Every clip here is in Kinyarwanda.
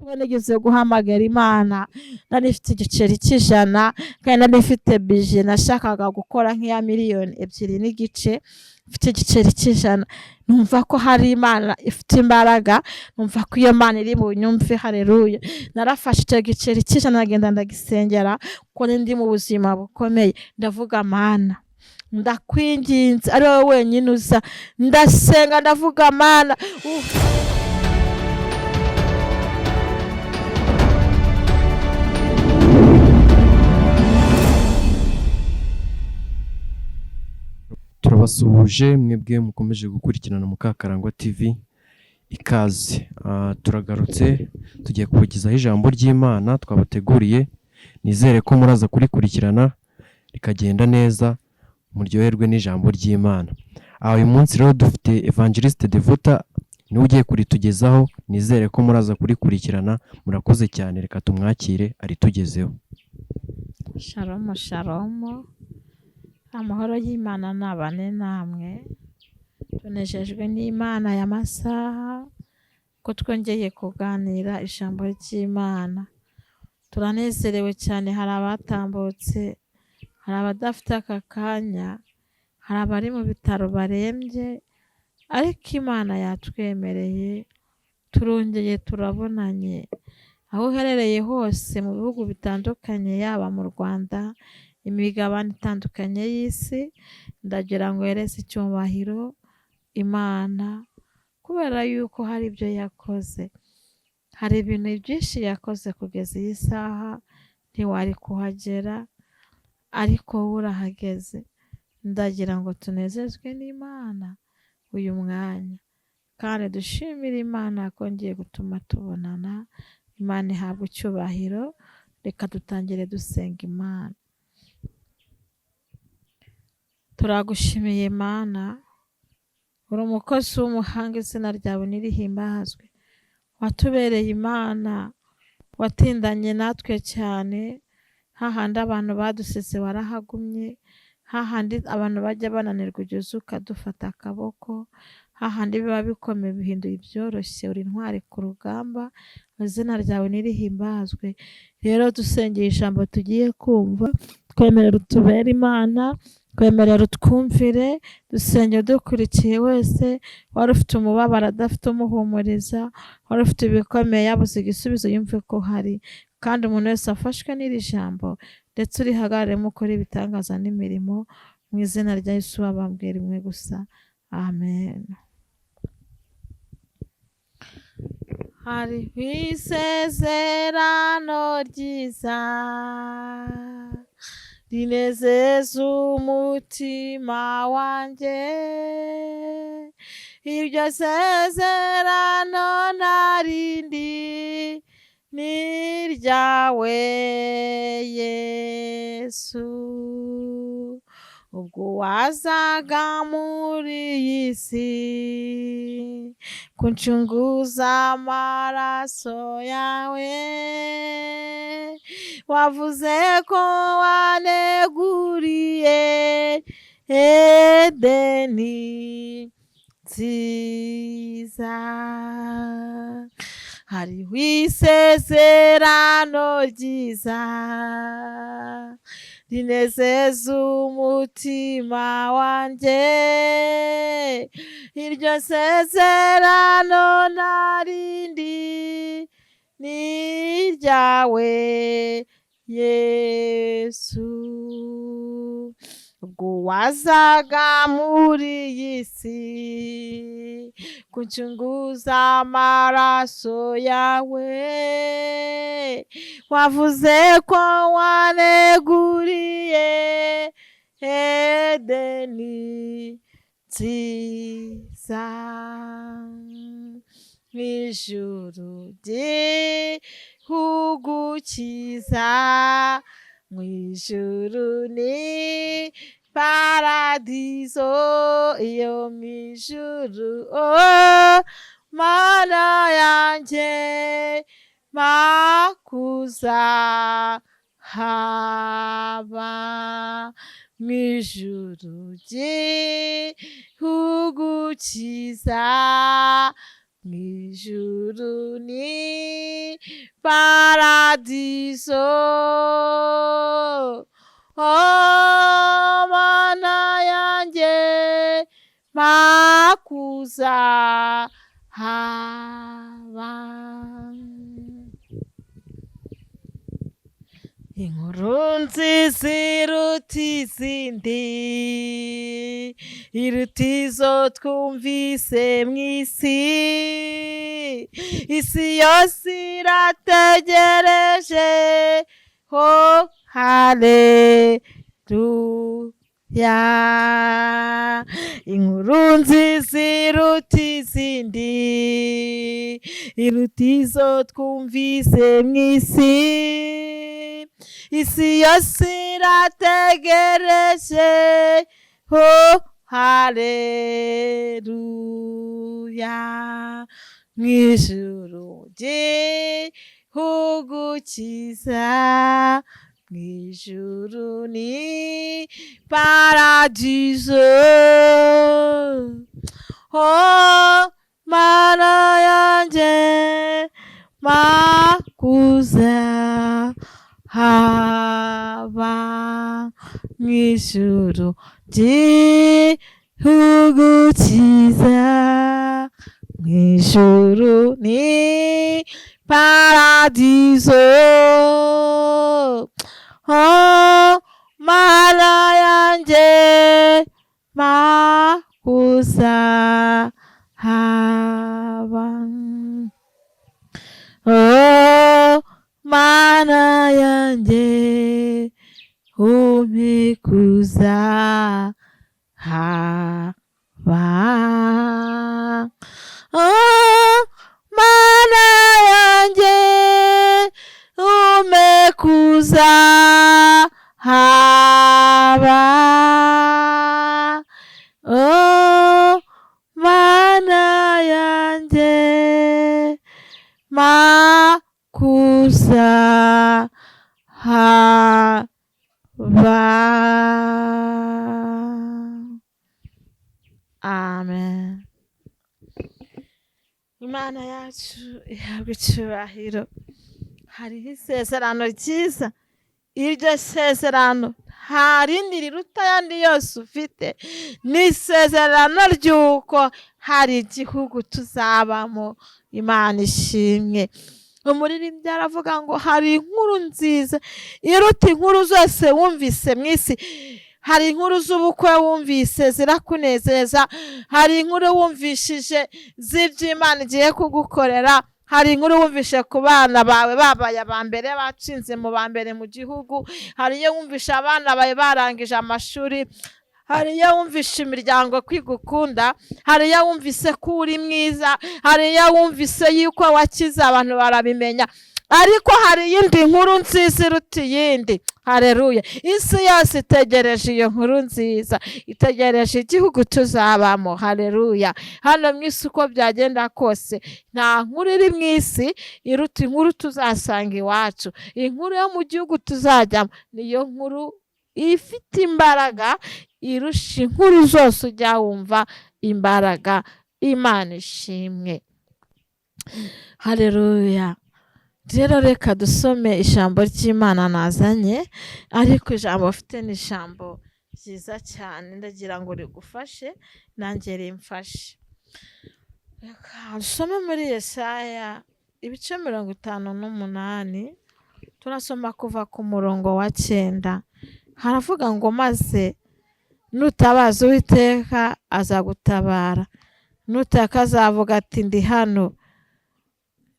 kuba nigeze guhamagara Imana nari mfite igiceri cy'ijana kandi nari mfite bije nashakaga gukora nk'iya miliyoni 2 n'igice, mfite igiceri cy'ijana numva ko hari Imana ifite imbaraga, numva ko iyo Mana iri bunyumve. Haleluya. Narafashe icyo giceri cy'ijana nagenda ndagisengera kuko ndi mu buzima bukomeye, ndavuga Mana ndakwinginze ari wowe wenyine uza, ndasenga ndavuga Mana turabasuhuje mwebwe mukomeje gukurikirana Mukakarangwa TV. Ikaze turagarutse tugiye kubagezaho ijambo ry'Imana twabateguriye, nizere ko muraza kurikurikirana rikagenda neza, muryoherwe n'ijambo ry'Imana. Uyu munsi rero dufite Evangeliste Devota niwe ugiye kuritugezaho, nizere ko muraza kurikurikirana. Murakoze cyane, reka tumwakire aritugezeho. Shalom shalom, amahoro y'Imana nabane namwe. Tunejejwe n'Imana y'amasaha ko twongeye kuganira ijambo ry'Imana. Turanezerewe cyane, hari abatambutse, hari abadafite aka kanya, hari abari mu bitaro barembye, ariko Imana yatwemereye turongeye turabonanye. Aho uherereye hose mu bihugu bitandukanye, yaba mu Rwanda, imigabane itandukanye y'isi, ndagira ngo hereze icyubahiro Imana kubera yuko hari ibyo yakoze. Hari ibintu byinshi yakoze kugeza iyi saha ntiwari kuhagera, ariko urahageze. Ndagira ngo tunezezwe n'Imana uyu mwanya, kandi dushimire Imana kongeye gutuma tubonana. Imana ihabwe icyubahiro. Reka dutangire dusenga Imana. Turagushimiye Imana, uri umukozi w'umuhanga, izina ryawe nirihimbazwe. Watubereye Imana, watindanye natwe cyane. Hahandi abantu badusetse warahagumye, hahandi abantu bajya bananirwa ugeze ukadufata akaboko, hahandi biba bikomeye bihinduye ibyoroshye. Uri intwari ku rugamba, izina ryawe nirihimbazwe. Rero dusengeye ijambo tugiye kumva, twemerera utubere Imana, twemerera utwumvire. Dusengera dukurikiye wese wari ufite umubabaro adafite umuhumuriza, wari ufite ibikomeye yabuze igisubizo yumve ko hari, kandi umuntu wese afashwe n'iri jambo ndetse urihagararemo ukora ibitangaza n'imirimo, mu izina rya Yesu wabambwe rimwe gusa, amen. Hariho isezerano ryiza rinezeza umutima wanjye, iryo sezerano narindi ni iryawe Yesu. Ubwo wazaga muri iyi si kuncunguza amaraso yawe, wavuze ko waneguriye Edeni nziza. Hariho isezerano ryiza rinezeza umutima wanjye, iryo sezerano narindi ni iryawe Yesu. Ubwo wazaga muri iyi si kuncunguza amaraso yawe, wavuze ko waneguriye Edeni nziza. Mw'ijuru ry'igihugu cyiza, mw'ijuru ni paradizo, iyo mw'ijuru Mana yanjye makuza haba. Mw'ijuru ry'igihugu cyiza, mw'ijuru ni paradiso. Oh, mana yanjye makuza haba. Inkuru nziza iruta izindi, iruta izo twumvise mu isi. Isi yose irategereje, oh haleluya. Inkuru nziza iruta izindi, iruta izo twumvise mu isi. Isi yose irategereje, oh haleluya. Mw'ijuru gihugu cyiza, mw'ijuru ni paradiso. Oh mana yanjye makuza haba. Mw'ijuru gihugu cyiza, mw'ijuru ni paradiso. Oh mana yanjye makuza haba. Oh mana yanjye umekuza haba. Oh mana yanjye umekuza haba. Oh mana yanjye makuza haba. Amen. Imana yacu ihabwa icyubahiro. Hariho isezerano ryiza, iryo sezerano nta rindi riruta ayandi yose ufite. Ni isezerano ry'uko hari igihugu tuzabamo. Imana ishimwe. Umuririmbyi aravuga ngo hari inkuru nziza iruta inkuru zose wumvise mu isi. Hari inkuru z'ubukwe wumvise zirakunezeza, hari inkuru wumvishije z'iby'Imana igiye kugukorera, hari inkuru wumvishe ku bana bawe babaye aba mbere, batsinze mu ba mbere mu gihugu, hari iyo wumvishe abana bawe barangije amashuri, hari iyo wumvishe imiryango kwigukunda, hari iyo wumvise ko uri mwiza, hari iyo wumvise yuko wakize abantu barabimenya. Ariko hari iyindi nkuru nziza iruta iyindi. Haleluya. Isi yose itegereje iyo nkuru nziza, itegereje igihugu tuzabamo. Haleluya. Hano mu isi uko byagenda kose, nta nkuru iri mu isi iruta inkuru tuzasanga iwacu. Inkuru yo mu gihugu tuzajyamo niyo nkuru ifite imbaraga irusha inkuru zose ujya wumva imbaraga. Imana ishimwe. Haleluya. Rero reka dusome ijambo ry'Imana nazanye, ariko ijambo afite ni ijambo ryiza cyane, ndagira ngo rigufashe nanjye rimfashe. Reka dusome muri Yesaya ibice 58, turasoma kuva ku murongo wa 9. Haravuga ngo maze nutabaza Uwiteka azagutabara, nutaka azavuga ati ndi hano.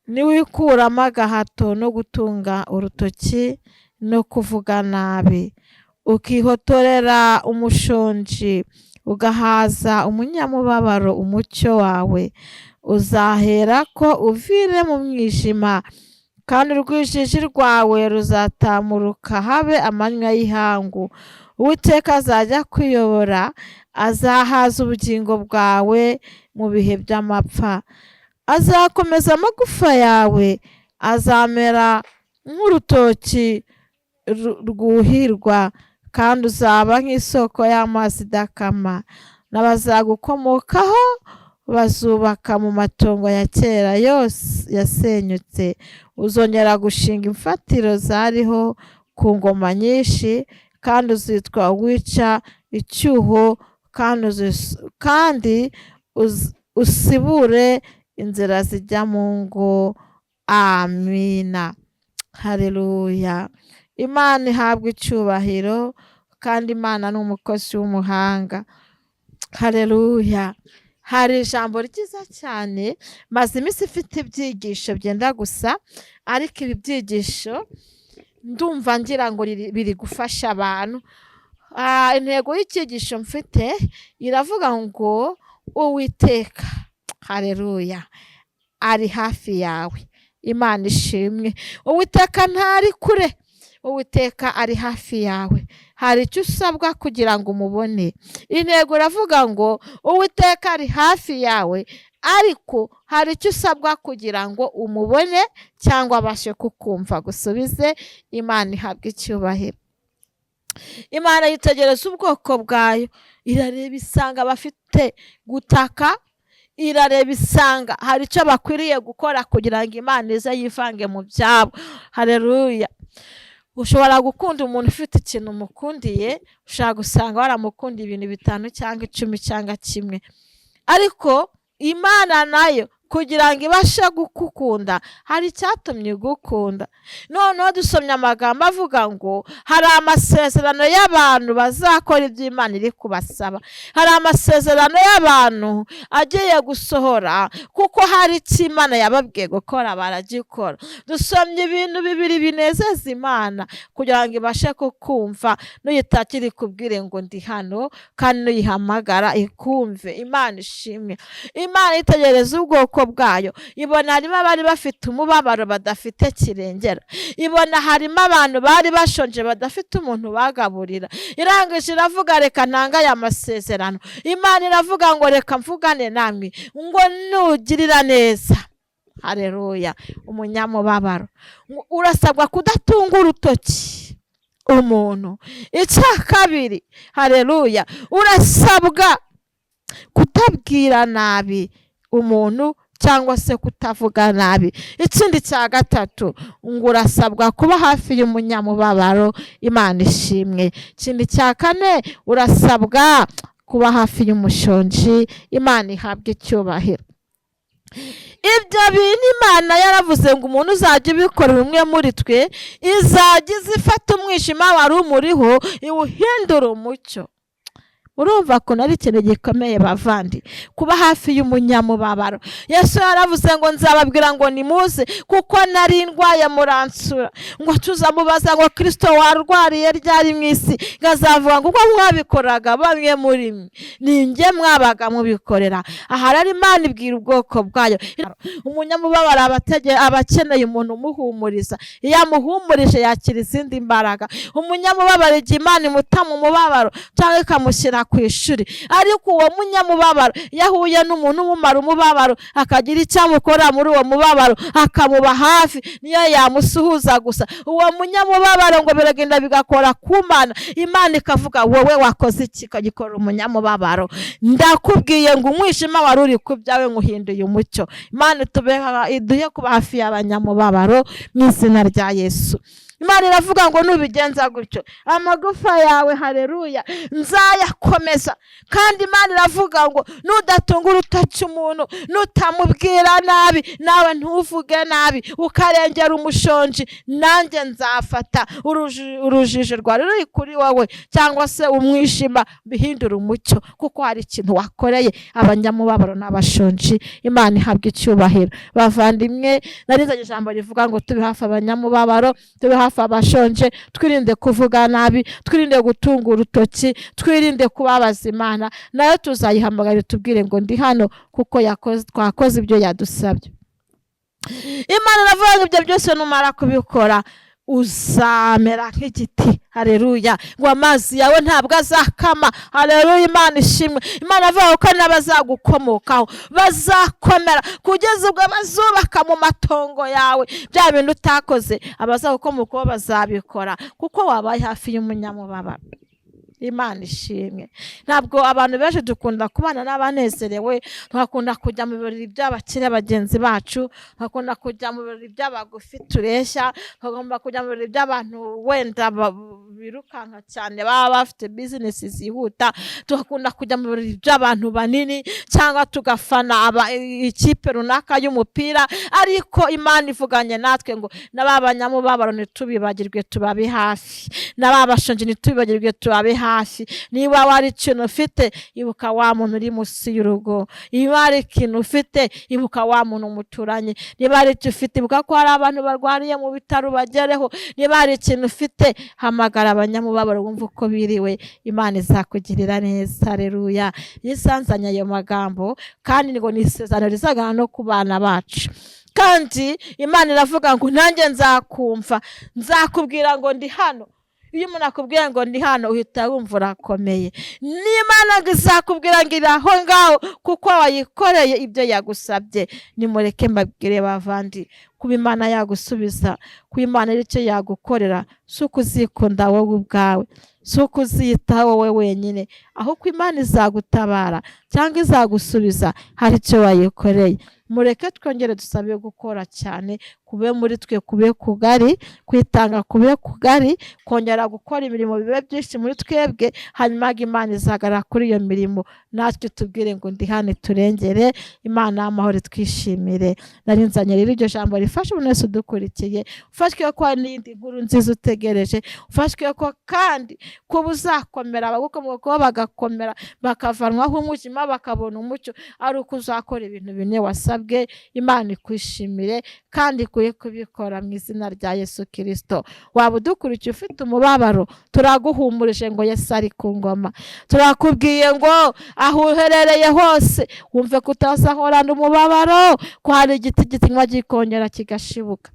Niwikuramo agahato no gutunga urutoki no kuvuga nabi, ukihotorera umushonji, ugahaza umunyamubabaro, umucyo wawe uzahera ko uvire mu mwijima, kandi urwijiji rwawe ruzatamuruka habe amanywa y'ihangu. Uwiteka azajya kuyobora, azahaza ubugingo bwawe mu bihe by'amapfa. Azakomeza amagufa yawe, azamera nk'urutoki rwuhirwa, kandi uzaba nk'isoko y'amazi idakama. N'abazagukomokaho bazubaka mu matongo ya kera yose yasenyutse. uzongera gushinga imfatiro zariho ku ngoma nyinshi, kandi uzitwa wica icyuho, kandi usibure inzira zijya mu ngo. Amina. Haleluya. Imana ihabwa icyubahiro, kandi Imana ni umukozi w'umuhanga. Haleluya. Hari ijambo ryiza cyane, maze iminsi ifite ibyigisho byenda gusa, ariko ibi byigisho ndumva ngira ngo biri gufasha abantu. Intego y'icyigisho mfite iravuga ngo Uwiteka, haleluya, ari hafi yawe. Imana ishimwe. Uwiteka ntari kure, Uwiteka ari hafi yawe. Hari icyo usabwa kugira ngo umubone. Intego iravuga ngo Uwiteka ari hafi yawe, ariko hari icyo usabwa kugira ngo umubone cyangwa abashe kukumva. Gusubize. Imana ihabwa icyubahiro. Imana yitegereza ubwoko bwayo, irareba isanga bafite gutaka, irareba isanga hari icyo bakwiriye gukora kugira ngo Imana ize yivange mu byabo. Haleluya. Ushobora gukunda umuntu ufite ikintu umukundiye, ushobora gusanga waramukundiye ibintu 5 cyangwa 10 cyangwa 1, ariko Imana nayo kugira ngo ibashe gukukunda hari icyatumye igukunda. Noneho dusomye amagambo avuga ngo hari amasezerano y'abantu bazakora ibyo Imana iri kubasaba. Hari amasezerano y'abantu agiye gusohora, kuko hari icyo Imana yababwiye gukora baragikora. Dusomye ibintu 2 binezeza Imana kugira ngo ibashe kukumva, nuyitakira ikubwire ngo ndi hano, kandi nuyihamagara ikumve. Imana ishimwe. Imana itegereza ubwoko bwayo, ibona harimo abari bafite umubabaro badafite kirengera, ibona harimo abantu bari bashonje badafite umuntu bagaburira. Irangije iravuga reka ntanga aya masezerano. Imana iravuga ngo reka mvugane namwe ngo nugirira neza. Haleluya. Umunyamubabaro urasabwa kudatunga urutoki umuntu. Icya kabiri, haleluya, urasabwa kutabwira nabi umuntu cyangwa se kutavuga nabi. Ikindi cya gatatu, ngo urasabwa kuba hafi y'umunyamubabaro. Imana ishimwe. Ikindi cya kane, urasabwa kuba hafi y'umushonji. Imana ihabwa icyubahiro. Ibyo bintu Imana yaravuze ngo umuntu uzajya ubikorera umwe muri twe, izajya izifata umwijima wari umuriho iwuhindura umucyo. Urumva ko ari ikintu gikomeye bavandi, kuba hafi y'umunyamubabaro. Yesu yaravuze ngo nzababwira ngo nimuze, kuko nari ndwaye muransura. Ngo tuzamubaza ngo Kristo warwariye ryari mu isi? Ngazavuga ngo uko mwabikoraga bamwe muri mwe, ni njye mwabaga mubikorera. Aha rero Imana ibwira ubwoko bwayo, umunyamubabaro abakeneye umuntu umuhumuriza. Iyo amuhumurije yakira izindi mbaraga. Umunyamubabaro igihe Imana imuta mu mubabaro cyangwa ikamushyira ku ishuri, ariko uwo munyamubabaro yahuye n'umuntu umumara umubabaro, akagira icyo amukora muri uwo mubabaro, akamuba hafi, niyo yamusuhuza gusa, uwo munyamubabaro ngo biragenda bigakora ku Mana. Imana ikavuga wowe wakoze iki kagikorera umunyamubabaro? Ndakubwiye ngo umwijima wari uri ku byawe nguhinduye umucyo. Imana iduhe kuba hafi y'abanyamubabaro mu izina rya Yesu. Imana iravuga ngo nubigenza gutyo amagufa yawe, haleluya, nzayakomeza. Kandi Imana iravuga ngo nudatunga urutoki umuntu, nutamubwira nabi, nawe ntuvuge nabi, ukarengera umushonji, nanjye nzafata urujijo rwari ruri kuri wowe cyangwa se umwijima bihindura umucyo, kuko hari ikintu wakoreye abanyamubabaro n'abashonji. Imana ihabwa icyubahiro. Bavandimwe, narizanye ijambo rivuga ngo tube hafi abanyamubabaro, tube hafi abashonje, twirinde kuvuga nabi, twirinde gutunga urutoki, twirinde kubabaza Imana, nayo tuzayihamagara tubwire ngo ndi hano, kuko twakoze ibyo yadusabye. Imana iravuga ngo ibyo byose numara kubikora uzamera nk'igiti. Haleluya. Ngo amazi yawe ntabwo azakama. Haleluya. Imana ishimwe. Imana avuga ko n'abazagukomokaho bazakomera kugeza ubwo bazubaka mu matongo yawe bya bintu utakoze, abazagukomokaho bazabikora, kuko wabaye hafi y'umunyamubabaro. Imana ishimwe. Ntabwo abantu benshi dukunda kubana n'abanezerewe, twakunda kujya mu birori by'abakire bagenzi bacu, twakunda kujya mu birori by'abagufi tureshya, twagomba kujya mu birori by'abantu wenda birukanka cyane baba bafite bizinesi zihuta, tugakunda kujya mu birori by'abantu banini cyangwa tugafana ikipe runaka y'umupira, ariko Imana ivuganye natwe ngo n'abanyamubabaro ntitubibagirwe tubabe hafi, n'ababashonje ntitubibagirwe tubabe hafi. Niba wari ikintu ufite, ibuka wa muntu uri munsi y'urugo. Niba hari ikintu ufite, ibuka wa muntu muturanye. Niba hari icyo ufite, ibuka ko hari abantu barwariye mu bitaro bagereho. Niba hari ikintu ufite, hamagara abanyamubabaro wumva uko biriwe. Imana izakugirira neza. Haleluya. Yisanzanya ayo magambo kandi ngo ni isezerano rizagana no ku bana bacu. Kandi Imana iravuga ngo nanjye nzakumva, nzakubwira ngo ndi hano. Iyo umuntu akubwiye ngo ndi hano uhita wumva urakomeye. N'Imana ngo izakubwira ngo iri aho ngaho kuko wayikoreye ibyo yagusabye. Nimureke mbabwire bavandi, kuba Imana yagusubiza, kuba Imana ari cyo yagukorera, si uko uzikunda wowe ubwawe, si uko uziyitaho wowe wenyine, ahubwo Imana izagutabara cyangwa izagusubiza hari icyo wayikoreye. Mureke twongere dusabe gukora cyane, kube muri twe kube kugari, kwitanga kube kugari, kongera gukora imirimo bibe byinshi muri twebwe, hanyuma Imana izagara kuri iyo mirimo, natwe tubwire ngo ndi hano turengere. Imana y'amahoro twishimire. Narinzanye rero iryo jambo rifasha umuntu wese udukurikiye, ufashwe ko hari n'indi nkuru nziza utegereje, ufashwe ko kandi kuba uzakomera, abagukomokaho bagakomera, bakavanwaho umwijima bakabona umucyo, ari uko uzakora ibintu bine wasabwe. Imana ikwishimire kandi kuye kubikora mu izina rya Yesu Kristo. Waba udukurikiye ufite umubabaro, turaguhumurije ngo Yesu ari ku ngoma. Turakubwiye ngo aho uherereye hose wumve ko utazahorana umubabaro, ko hari igiti gitinywa gikongera kigashibuka.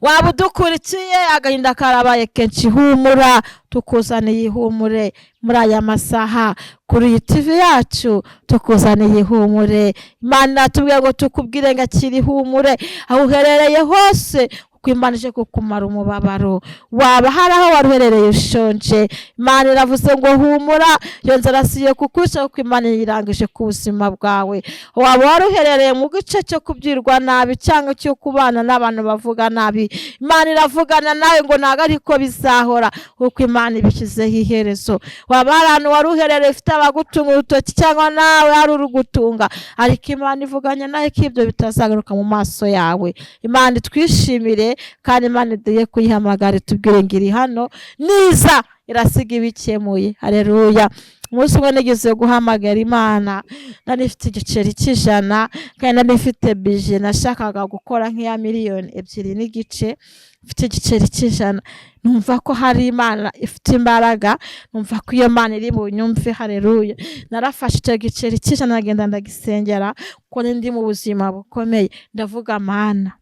Waba udukurikiye agahinda karabaye kenshi, humura, tukuzaniye ihumure muri aya masaha kuri iyi TV yacu, tukuzaniye ihumure. Imana tubwiye ngo tukubwire ngo akiri ihumure aho uherereye hose, Imana ije kukumara umubabaro. Waba hari aho waruherereye ushonje, Imana iravuze ngo humura, iyo nzara siyo kukwica kuko Imana irangije ku buzima bwawe. Waba waruherereye mu gice cyo kubyirwa nabi cyangwa cyo kubana n'abantu bavuga nabi, Imana iravugana nawe ngo ntago ariko bizahora kuko Imana ibishyizeho iherezo. Waba hari ahantu waruherereye ufite abagutunga urutoki cyangwa nawe hari urugutunga, ariko Imana ivuganye nawe ko ibyo bitazagaruka mu maso yawe. Imana twishimire kandi Imana iduye kuyihamagara tubwire ngo iri hano niza irasiga ibikemuye. Haleluya. Umunsi umwe nigeze guhamagara Imana, nari mfite igiceri cy'ijana kandi nari mfite bije nashakaga gukora nk'iya 2.5 miliyoni n'igice. Mfite igiceri cy'ijana, numva ko hari Imana ifite imbaraga, numva ko iyo Mana iri bunyumve. Haleluya. Narafashe icyo giceri cy'ijana ngenda ndagisengera ko ndi mu buzima bukomeye, ndavuga Mana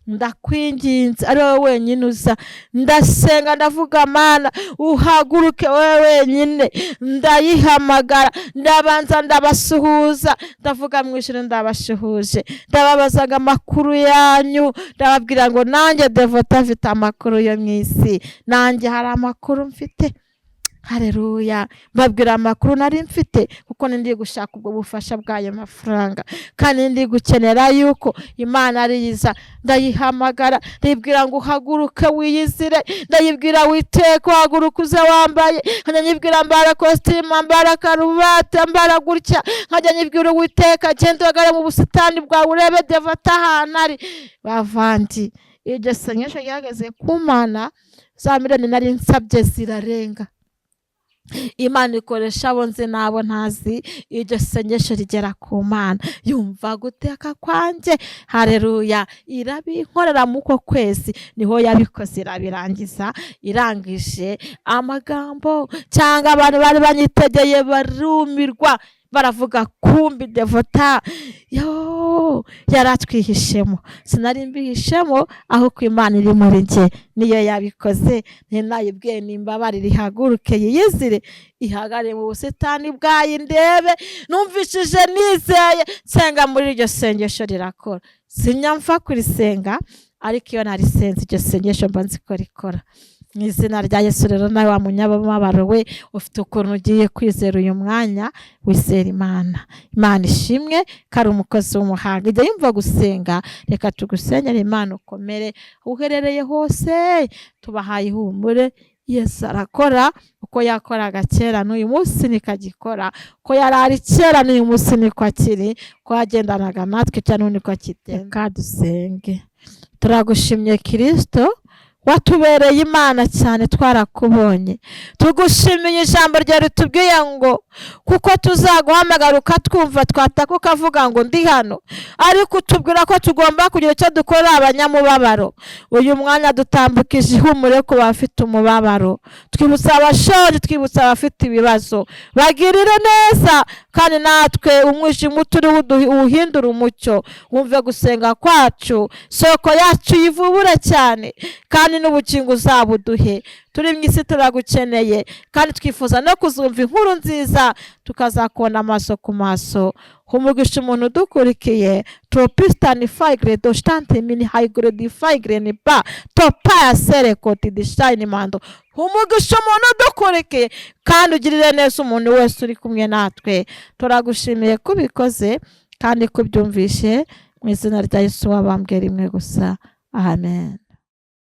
ndakwinginze ari wowe wenyine uza, ndasenga ndavuga Mana uhaguruke wowe wenyine. Ndayihamagara, ndabanza ndabasuhuza, ndavuga mu ijuru ndabashuhuje, ndababazaga amakuru yanyu, ndababwira ngo nanjye Devota mfite amakuru yo mu isi, nanjye hari amakuru mfite. Haleluya. Mbabwira amakuru nari mfite kuko ndi gushaka ubwo bufasha bw'ayo mafaranga kandi ndi gukenera yuko Imana ariyiza. Ndayihamagara, ndibwira ngo uhaguruke wiyizire, ndayibwira witeka uhaguruke uze wambaye, nkajya nyibwira mbara costume, mbara karuvati, mbara gutya, nkajya nyibwira witeka genda ugare mu busitani bwawe urebe Devota ahantu ari. Bavandi, iryo sengesho ryageze ku Mana, za miliyoni nari nsabye zirarenga. Imana ikoresha abo nzi n'abo ntazi, iryo sengesho rigera ku Mana, yumva guteka kwanjye. Haleluya. Irabinkorera mu ko kwezi, niho yabikoze irabirangiza. Irangije amagambo cyangwa abantu bari banyitegeye barumirwa, baravuga kumbi Devota yaratwihishemo. Sinari mbihishemo, aho ku Imana iri muri njye niyo yabikoze. Ninayibwiye nimbabare rihaguruke yiyizire, ihagare mu busitani bwayo ndebe. Numvishije nizeye, senga muri iryo sengesho rirakora. Sinyamfa kurisenga, ariko iyo narisenze iryo sengesho mba nzi ko rikora. mu izina rya Yesu rero nawe wa munyamubabaro we ufite ukuntu ugiye kwizera uyu mwanya, wizera Imana. Imana ishimwe ko ari umukozi w'umuhanga. Igihe yumva gusenga, reka tugusenyere. Imana ukomere uherereye hose, tubahaye ihumure. Yesu arakora, uko yakoraga kera n'uyu munsi niko agikora, uko yari ari kera n'uyu munsi niko akiri, ko yagendanaga natwe cyane niko akigenda. Reka dusenge. Turagushimye Kristo, watubereye Imana cyane, twarakubonye. Tugushimiye ijambo ryawe ritubwiye ngo kuko tuzaguhamagara ukatwumva, twataka ukavuga ngo ndi hano. Ariko utubwira ko tugomba kugira icyo dukora abanyamubabaro. Uyu mwanya dutambukije ihumure ku bafite umubabaro, twibutsa abashonje, twibutsa abafite ibibazo. Bagirire neza, kandi natwe umwijima uturiho uhindura umucyo. Wumve gusenga kwacu, soko yacu yivubure cyane, kandi n'ubugingo uzabuduhe. Turi mu isi turagukeneye, kandi twifuza no kuzumva inkuru nziza, tukazakubona amaso ku maso. Humugisha umuntu udukurikiye, tropistani fagre dostante mini haigre di fagre ni ba topaya sere koti di shine mando. Humugisha umuntu udukurikiye, kandi ugirire neza umuntu wese uri kumwe natwe. Turagushimiye kubikoze kandi kubyumvishe, mu izina rya Yesu wabambwe rimwe gusa. Amen.